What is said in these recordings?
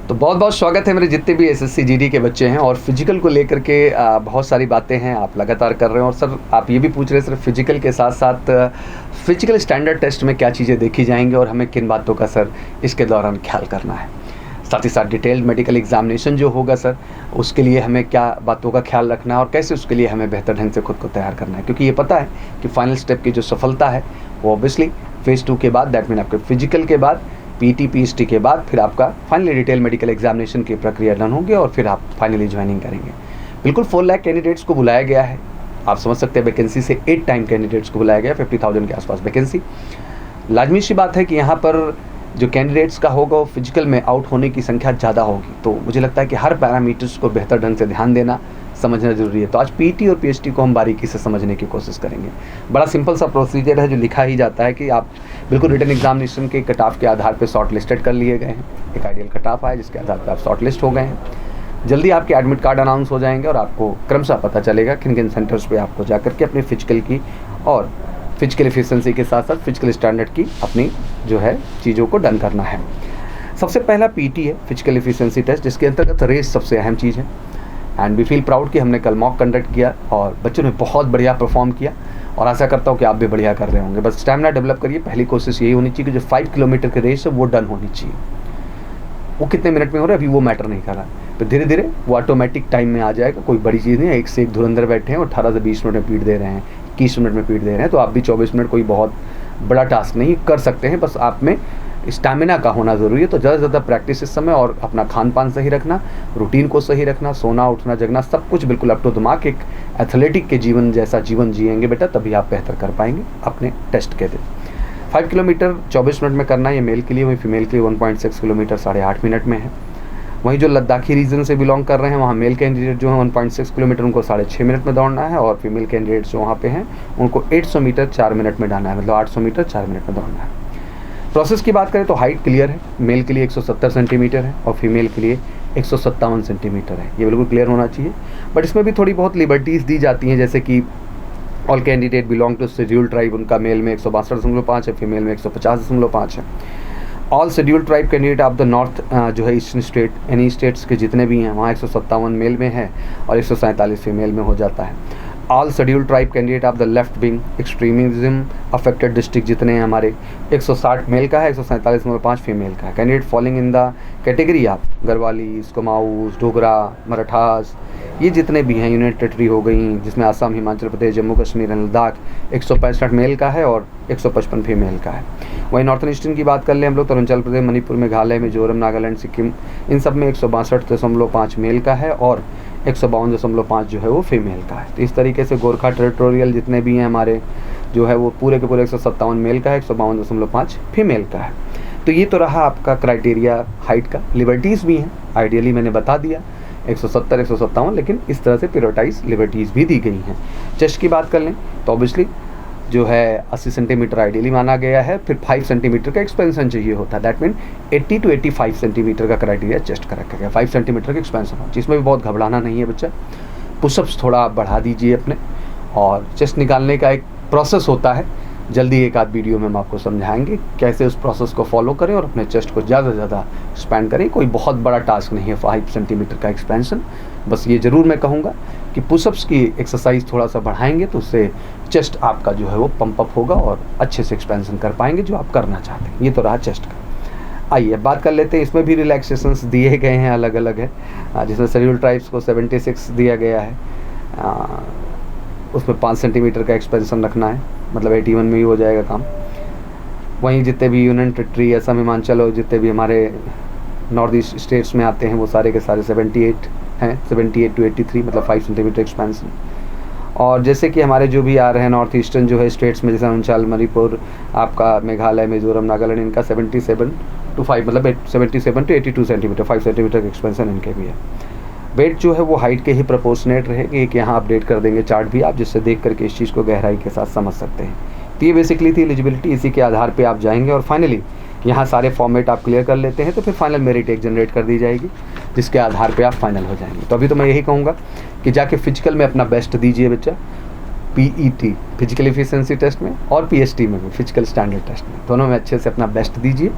तो बहुत बहुत स्वागत है मेरे जितने भी एसएससी जीडी के बच्चे हैं। और फिजिकल को लेकर के बहुत सारी बातें हैं आप लगातार कर रहे हैं। और सर आप ये भी पूछ रहे हैं सर फिजिकल के साथ साथ फिजिकल स्टैंडर्ड टेस्ट में क्या चीज़ें देखी जाएंगी और हमें किन बातों का सर इसके दौरान ख्याल करना है। साथ ही साथ डिटेल्ड मेडिकल एग्जामिनेशन जो होगा सर उसके लिए हमें क्या बातों का ख्याल रखना है और कैसे उसके लिए हमें बेहतर ढंग से खुद को तैयार करना है। क्योंकि ये पता है कि फाइनल स्टेप की जो सफलता है वो ऑब्वियसली फेज़ 2 के बाद, दैट मीन आपके फिजिकल के बाद, पीटी पीएचटी के बाद फिर आपका फाइनली डिटेल मेडिकल एग्जामिनेशन की प्रक्रिया डन होगी और फिर आप फाइनली ज्वाइनिंग करेंगे। बिल्कुल 4 लाख कैंडिडेट्स को बुलाया गया है। आप समझ सकते हैं वैकेंसी से 8 टाइम कैंडिडेट्स को बुलाया गया, 50,000 के आसपास वैकेंसी। लाजमी सी बात है कि यहाँ पर जो कैंडिडेट्स का होगा वो फिजिकल में आउट होने की संख्या ज़्यादा होगी। तो मुझे लगता है कि हर पैरामीटर्स को बेहतर ढंग से ध्यान देना समझना ज़रूरी है। तो आज पीटी और पीएचटी को हम बारीकी से समझने की कोशिश करेंगे। बड़ा सिंपल सा प्रोसीजर है जो लिखा ही जाता है कि आप बिल्कुल रिटन एग्जामिनेशन के कट ऑफ के आधार पर शॉर्ट लिस्टेड कर लिए गए हैं। एक आइडियल कट ऑफ आया जिसके आधार पर आप शॉर्ट लिस्ट हो गए हैं। जल्दी आपके एडमिट कार्ड अनाउंस हो जाएंगे और आपको क्रमशः पता चलेगा किन किन सेंटर्स पे आपको जाकर के अपने फिजिकल की और फिजिकल एफिशिएंसी के साथ साथ फिजिकल स्टैंडर्ड की अपनी जो है चीज़ों को डन करना है। सबसे पहला पीटी है, फिजिकल एफिशिएंसी टेस्ट, जिसके अंतर्गत रेस सबसे अहम चीज़ है। एंड वी फील प्राउड कि हमने कल मॉक कंडक्ट किया और बच्चों ने बहुत बढ़िया परफॉर्म किया और आशा करता हूँ कि आप भी बढ़िया कर रहे होंगे। बस स्टैमिना डेवलप करिए। पहली कोशिश यही होनी चाहिए कि जो 5 किलोमीटर की रेस है वो डन होनी चाहिए। वो कितने मिनट में हो रहा है अभी वो मैटर नहीं कर रहा है, तो धीरे धीरे वो ऑटोमेटिक टाइम में आ जाएगा। कोई बड़ी चीज़ नहीं है। एक से एक धुरंधर बैठे हैं और 18 से 20 मिनट में पीट दे रहे हैं, 21 मिनट में पीट दे रहे हैं। तो आप भी 24 मिनट कोई बहुत बड़ा टास्क नहीं कर सकते हैं। बस आप में स्टैमिना का होना ज़रूरी है। तो ज़्यादा से ज़्यादा प्रैक्टिस इस समय और अपना खान पान सही रखना, रूटीन को सही रखना, सोना उठना जगना सब कुछ बिल्कुल अप टू दिमाग एक एथलेटिक के जीवन जैसा जीवन जिएंगे बेटा, तभी आप बेहतर कर पाएंगे अपने टेस्ट के दिन। 5 किलोमीटर 24 मिनट में करना है ये मेल के लिए। वहीं फीमेल के लिए 1.6 किलोमीटर 8.5 मिनट में है। वहीं जो लद्दाखी रीजन से बिलोंग कर रहे हैं वहाँ मेल कैंडिडेट जो है 1.6 किलोमीटर उनको 6.5 मिनट में दौड़ना है और फीमेल कैंडिडेट्स जो वहाँ पे हैं उनको 800 मीटर 4 मिनट में डालना है, मतलब 800 मीटर 4 मिनट में दौड़ना है। प्रोसेस की बात करें तो हाइट क्लियर है। मेल के लिए 170 सेंटीमीटर है और फीमेल के लिए 157 सेंटीमीटर है। ये बिल्कुल क्लियर होना चाहिए। बट इसमें भी थोड़ी बहुत लिबर्टीज़ दी जाती हैं, जैसे कि all candidate belong to scheduled tribe, उनका मेल में 162.5 है, फीमेल में 150.5 है। All schedule tribe candidate of the north जो है ईस्टर्न स्टेट, एनी स्टेट्स के जितने भी हैं वहाँ 157 मेल में है और 147 फीमेल में हो जाता है। All schedule tribe candidate of the left wing extremism affected district जितने हैं हमारे 160 मेल का है, 147.5 फीमेल का है। Candidate following in the category of Garhwali, Kumaonis, Dogra, Marathas, ये जितने भी हैं, यूनियन टेरिटरी हो गई जिसमें असम, हिमाचल प्रदेश, जम्मू कश्मीर एंड लद्दाख, 165 मेल का है और 155 फीमेल का है। वहीं नॉर्थन ईस्टर्न की बात कर लें हम लोग तो अरुणाचल प्रदेश, मणिपुर, मेघालय, मिजोरम, नागालैंड, सिक्किम, इन सब में 162.5 मेल का है और 152.5 जो है वो फीमेल का है। तो इस तरीके से गोरखा टेरिटोरियल जितने भी हैं हमारे जो है वो पूरे के पूरे 157 मेल का है, 152.5 फीमेल का है। तो ये तो रहा आपका क्राइटेरिया हाइट का। लिबर्टीज़ भी हैं, आइडियली मैंने बता दिया 170 157, लेकिन इस तरह से प्योरिटाइज लिबर्टीज़ भी दी गई हैं। चेस्ट की बात कर लें तो ऑब्वियसली जो है 80 सेंटीमीटर आइडियली माना गया है। फिर 5 सेंटीमीटर का एक्सपेंशन चाहिए होता है, दैट मीन 80 to 85 सेंटीमीटर का क्राइटेरिया चेस्ट का रखा गया। 5 सेंटीमीटर का एक्सपेंशन हो, जिसमें भी बहुत घबराना नहीं है बच्चा। पुशअप्स थोड़ा आप बढ़ा दीजिए अपने, और चेस्ट निकालने का एक प्रोसेस होता है, जल्दी एक आध वीडियो में हम आपको समझाएंगे कैसे उस प्रोसेस को फॉलो करें और अपने चेस्ट को ज़्यादा से ज़्यादा एक्सपैंड करें। कोई बहुत बड़ा टास्क नहीं है 5 सेंटीमीटर का एक्सपेंशन। बस ये ज़रूर मैं कहूँगा कि पुशअप्स की एक्सरसाइज थोड़ा सा बढ़ाएंगे तो उससे चेस्ट आपका जो है वो पंप अप होगा और अच्छे से एक्सपेंशन कर पाएंगे जो आप करना चाहते हैं। ये तो रहा चेस्ट का। आइए बात कर लेते हैं, इसमें भी रिलैक्सेशंस दिए गए हैं, अलग अलग है। जिसमें शेड्यूल ट्राइब्स को 76 दिया गया है, उसमें 5 सेंटीमीटर का एक्सपेंशन रखना है, मतलब 81 में ही हो जाएगा काम। वहीं जितने भी यूनियन टेरिटरी, असम, हिमाचल और जितने भी हमारे नॉर्थ ईस्ट स्टेट्स में आते हैं वो सारे के सारे 78 हैं, 78 to 83, मतलब 5 सेंटीमीटर एक्सपेंशन। और जैसे कि हमारे जो भी आ रहे हैं नॉर्थ ईस्टर्न जो है स्टेट्स में, जैसे अरुणाचल, मणिपुर, आपका मेघालय, मिजोरम, नागालैंड, इनका 77 to 5, मतलब 77 to 82 सेंटीमीटर, 5 सेंटीमीटर का एक्सपेंशन इनके भी है। वेट जो है वो हाइट के ही प्रोपोर्शनेट रहेगी। एक यहाँ अपडेट कर देंगे चार्ट भी आप, जिससे देख करके इस चीज़ को गहराई के साथ समझ सकते हैं। तो ये बेसिकली थी एलिजिबिलिटी। इसी के आधार पे आप जाएंगे और फाइनली यहाँ सारे फॉर्मेट आप क्लियर कर लेते हैं तो फिर फाइनल मेरिट एक जनरेट कर दी जाएगी, जिसके आधार पे आप फाइनल हो जाएंगे। तो अभी तो मैं यही कहूँगा कि जाके फिजिकल में अपना बेस्ट दीजिए बच्चा, पीईटी फिजिकल एफिशिएंसी टेस्ट में और पीएचटी में भी फिजिकल स्टैंडर्ड टेस्ट में, दोनों में अच्छे से अपना बेस्ट दीजिए,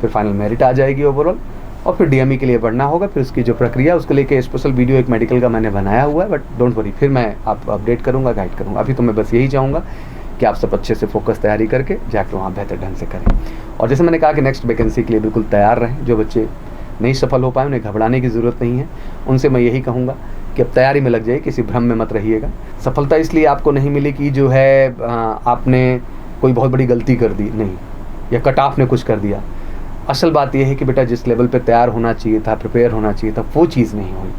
फिर फाइनल मेरिट आ जाएगी ओवरऑल। और फिर डीएमई के लिए पढ़ना होगा। फिर उसकी जो प्रक्रिया, उसको लेके स्पेशल वीडियो एक मेडिकल का मैंने बनाया हुआ है, बट डोंट वरी, फिर मैं आपको अपडेट करूँगा, गाइड करूँगा। अभी तो मैं बस यही चाहूँगा कि आप सब अच्छे से फोकस तैयारी करके जाके वहाँ बेहतर ढंग से करें। और जैसे मैंने कहा कि नेक्स्ट वैकेंसी के लिए बिल्कुल तैयार रहें। जो बच्चे नहीं सफल हो पाए उन्हें घबराने की ज़रूरत नहीं है, उनसे मैं यही कहूँगा कि अब तैयारी में लग जाइए, किसी भ्रम में मत रहिएगा। सफलता इसलिए आपको नहीं मिली कि जो है आपने कोई बहुत बड़ी गलती कर दी, नहीं, या कट ऑफ ने कुछ कर दिया। असल बात यह है कि बेटा जिस लेवल पे तैयार होना चाहिए था, प्रिपेयर होना चाहिए था, वो चीज़ नहीं हुई।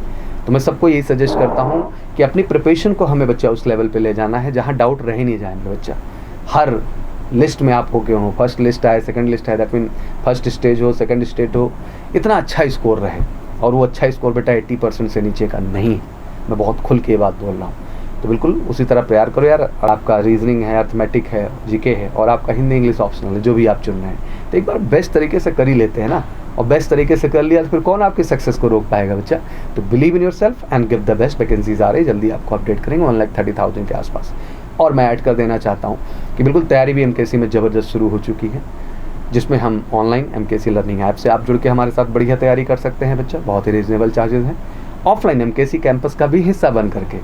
तो मैं सबको यही सजेस्ट करता हूँ कि अपनी प्रिपरेशन को हमें बच्चा उस लेवल पे ले जाना है जहाँ डाउट रह नहीं जाए मेरा बच्चा। हर लिस्ट में आप हो क्यों हो, फर्स्ट लिस्ट आए, सेकंड लिस्ट आए, दैट मीन फर्स्ट स्टेज हो, सेकंड स्टेज हो, इतना अच्छा स्कोर रहे। और वो अच्छा स्कोर बेटा 80% से नीचे का नहीं, मैं बहुत खुल के ये बात बोल रहा हूँ। तो बिल्कुल उसी तरह प्यार करो यार। आपका रीजनिंग है, अर्थमेटिक है, जीके है, और आपका हिंदी इंग्लिश ऑप्शनल है, जो भी आप चुन रहे हैं, तो एक बार बेस्ट तरीके से कर ही लेते हैं ना। और बेस्ट तरीके से कर लिया तो फिर कौन आपकी सक्सेस को रोक पाएगा बच्चा। तो believe in yourself and give the best. Vacancies आ रही, जल्दी आपको अपडेट करेंगे 1,30,000 के आसपास। और मैं ऐड कर देना चाहता हूँ कि बिल्कुल तैयारी भी एमकेसी में ज़बरदस्त शुरू हो चुकी है, जिसमें हम ऑनलाइन एमकेसी लर्निंग ऐप से आप जुड़ के हमारे साथ बढ़िया तैयारी कर सकते हैं बच्चा। बहुत ही रीजनेबल चार्जेस हैं। ऑफलाइन एमकेसी कैंपस का भी हिस्सा बन करके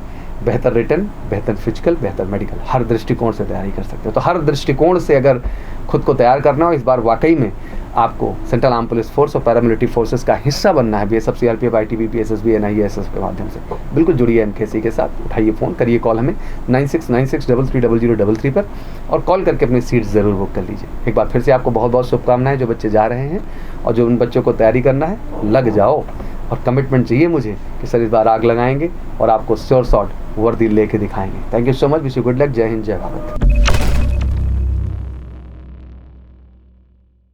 बेहतर रिटन, बेहतर फिजिकल, बेहतर मेडिकल, हर दृष्टिकोण से तैयारी कर सकते हो। तो हर दृष्टिकोण से अगर खुद को तैयार करना हो, इस बार वाकई में आपको सेंट्रल आर्म पुलिस फोर्स और पैरामिलिट्री फोर्सेस का हिस्सा बनना है, BSF, CRPF, ITBP, SSB, NIA-SS के माध्यम से, बिल्कुल जुड़िए एमकेसी के साथ। उठाइए फ़ोन, करिए कॉल हमें 9696330033 पर, और कॉल करके अपनी सीट ज़रूर बुक कर लीजिए। एक बार फिर से आपको बहुत बहुत शुभकामनाएं जो बच्चे जा रहे हैं, और जो उन बच्चों को तैयारी करना है, लग जाओ। और कमिटमेंट चाहिए मुझे कि सर इस बार आग लगाएंगे और आपको श्योर शॉट वर्दी लेके दिखाएंगे। Thank you so much, wish you good luck. जय हिंद, जय भारत।